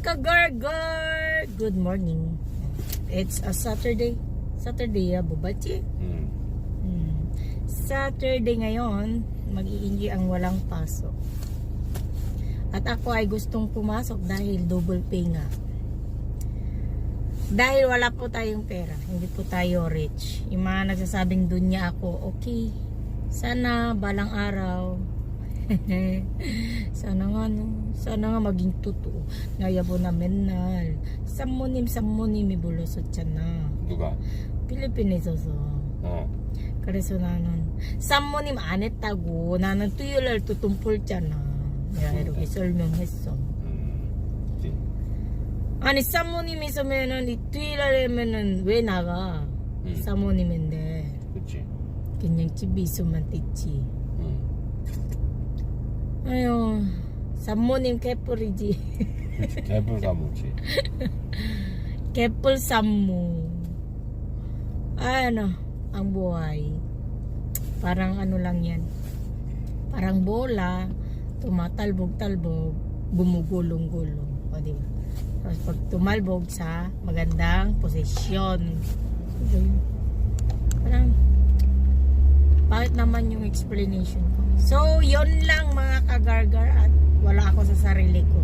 kagargar! Good morning. It's a Saturday. Saturday, bubachi. Saturday ngayon, mag-i-enjoy ang walang pasok. At ako ay gustong pumasok dahil double pay nga. Dahil wala po tayong pera, hindi po tayo rich. Yung mga nagsasabing dunya ako, okay. Sana balang araw. Sana nga maging totoo. Nayabo na menal. Samunim 이불러서 있잖아. 누가? 필리핀에서서. 그래서 나는 사모님 안 했다고. 나는 토요일날 tutumpul잖아. 내가 이렇게 설명했어. 아니 사모님 있으면은 이 토요일날에면은 왜 나가? 사모님인데. 그치. 그냥 집에 있으면 됐지. 아유, 사모님 개뿔이지. 그치. 개불 사무치. 개뿔 사모. Ano, ang buhay. Parang ano lang yan. Parang bola, tumatalbog-talbog, gumugulong-gulong. O diba? Tapos pag tumalbog sa magandang posisyon. Parang, bakit naman yung explanation ko? So, yon lang mga kagargar at wala ako sa sarili ko.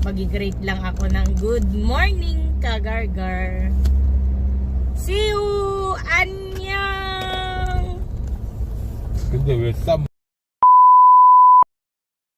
Mag-greet lang ako ng good morning kagargar. See you! Annyeong! 근데 왜 쌈?